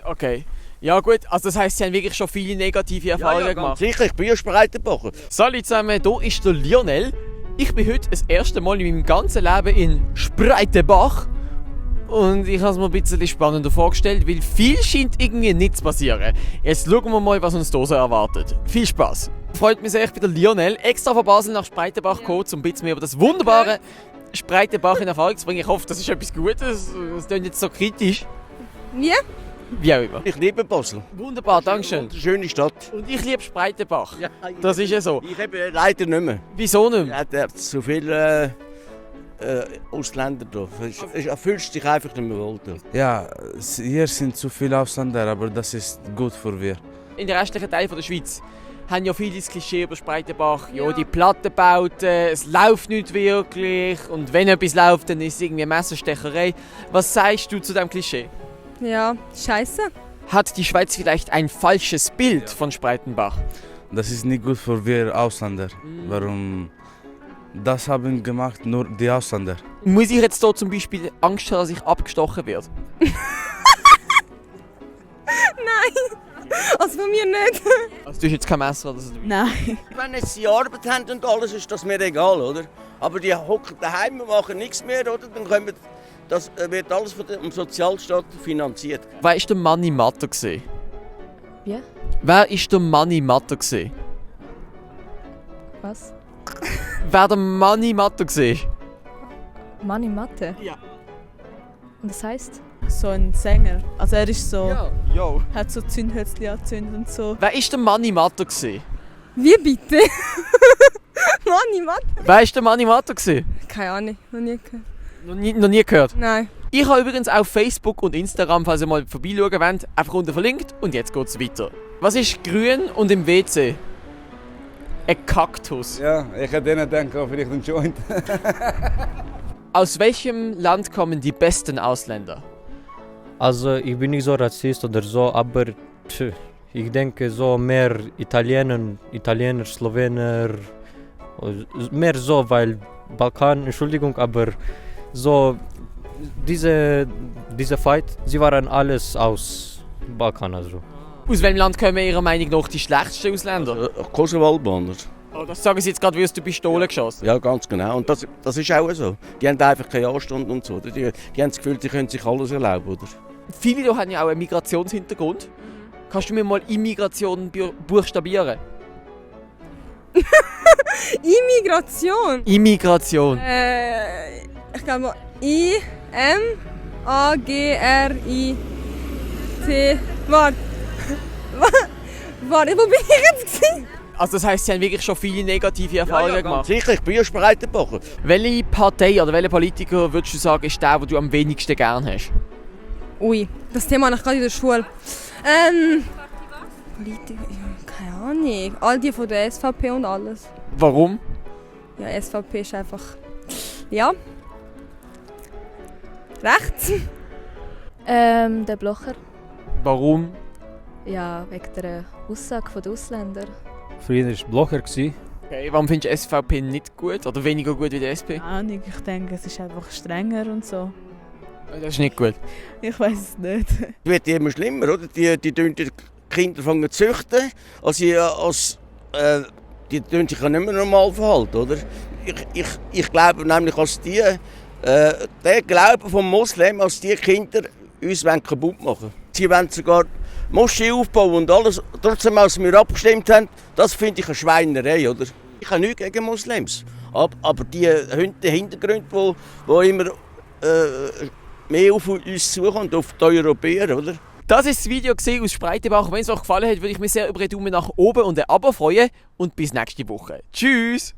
Okay. Ja gut, also das heisst, Sie haben wirklich schon viele negative Erfahrungen gemacht. Sicher, ich bin ja Spreitenbacher. Salut zusammen, hier ist der Lionel. Ich bin heute das erste Mal in meinem ganzen Leben in Spreitenbach. Und ich habe es mir ein bisschen spannender vorgestellt, weil viel scheint irgendwie nicht zu passieren. Jetzt schauen wir mal, was uns hier so erwartet. Viel Spaß! Freut mich sehr, ich bin der Lionel, extra von Basel nach Spreitenbach gekommen, um ein bisschen mehr über das wunderbare Spreitenbach in Erfahrung zu bringen. Ich hoffe, das ist etwas Gutes, das klingt nicht so kritisch. Wie? Wie auch immer. Ich liebe Basel. Wunderbar, dankeschön. Eine schöne Stadt. Und ich liebe Spreitenbach. Das ist ja so. Ich habe leider nicht mehr. Wieso nicht mehr? Er hat zu viele Ausländer da. Er fühlt sich einfach nicht mehr wohl. Ja, hier sind zu viele Ausländer, aber das ist gut für wir. In den restlichen Teilen der Schweiz haben ja viele das Klischee über Spreitenbach. Ja, die Plattenbauten, es läuft nicht wirklich. Und wenn etwas läuft, dann ist es irgendwie Messerstecherei. Was sagst du zu diesem Klischee? Ja, scheiße. Hat die Schweiz vielleicht ein falsches Bild von Spreitenbach? Das ist nicht gut für wir Ausländer. Warum? Das haben gemacht nur die Ausländer. Muss ich jetzt hier zum Beispiel Angst haben, dass ich abgestochen werde? Also von mir nicht. Also du hast jetzt kein Messer oder so? Nein. Wenn jetzt sie Arbeit haben und alles, ist das mir egal, oder? Aber die hocken daheim und machen nichts mehr, oder? Dann kommen, das wird alles vom Sozialstaat finanziert. Wer war der Manni Matter gewesen? Wie? Wer war der Manni Matter gewesen? Was? Wer der Manni Matter gewesen? Mann in Mathe? Ja. Und das heisst? So ein Sänger. Also er ist so, Jo. hat so Zündhölzchen angezündet und so. Wer war der Manni Matter gewesen? Wie bitte? Mann in Mathe? Wer war der Manni Matter gewesen? Keine Ahnung, noch nie gehört. Noch nie gehört. Nein. Ich habe übrigens auf Facebook und Instagram, falls ihr mal vorbeischauen wollt, einfach unten verlinkt und jetzt geht es weiter. Was ist grün und im WC? Ein Kaktus. Ja, ich hätte denen gedacht, vielleicht ein Joint. Aus welchem Land kommen die besten Ausländer? Also ich bin nicht so Rassist oder so, aber ich denke so mehr Italiener, Slowener, mehr so, weil Balkan, Entschuldigung, aber so diese Fight, sie waren alles aus Balkan also. Aus welchem Land kommen Ihrer Meinung nach die schlechtesten Ausländer? Kosovo-Albaner. Oh, das sagen Sie jetzt gerade, wie aus der Pistole geschossen. Ja, ganz genau. Und das ist auch so. Die haben einfach keinen Anstand und so. Die haben das Gefühl, sie können sich alles erlauben, oder? Viele hier haben ja auch einen Migrationshintergrund. Kannst du mir mal Immigration buchstabieren? Immigration? Immigration. Ich glaube I-M-A-G-R-I-T. Warte. Warte, wo bin ich jetzt gewesen? Also das heisst, Sie haben wirklich schon viele negative Erfahrungen gemacht. Sicher, ich bin ja Spreitenbacher. Welche Partei oder welcher Politiker würdest du sagen, ist der, den du am wenigsten gern hast? Ui, das Thema habe ich gerade in der Schule. Politiker, ja, keine Ahnung. All die von der SVP und alles. Warum? Ja, SVP ist einfach... Ja. Rechts. Der Blocher. Warum? Ja, wegen der Aussage der Ausländer. Früher war es Blocher. Okay, warum findest du SVP nicht gut oder weniger gut wie die SP? Keine Ahnung, ich denke, es ist einfach strenger und so. Das ist nicht gut. Ich weiß es nicht. Es wird immer schlimmer, oder? Die Kinder fangen zu züchten, die tun sich ja nicht mehr normal verhalten, oder? Ich glaube nämlich, dass der Glaube vom Moslem, als die Kinder uns kaputt machen wollen. Sie wollen sogar Moschee aufbauen und alles, trotzdem als wir abgestimmt haben, das finde ich eine Schweinerei, oder? Ich habe nichts gegen Moslems, aber die Hintergründe, die immer mehr auf uns zukommen, auf die Europäer, oder? Das war das Video aus Spreitenbach. Wenn es euch gefallen hat, würde ich mich sehr über einen Daumen nach oben und ein Abo freuen. Und bis nächste Woche. Tschüss!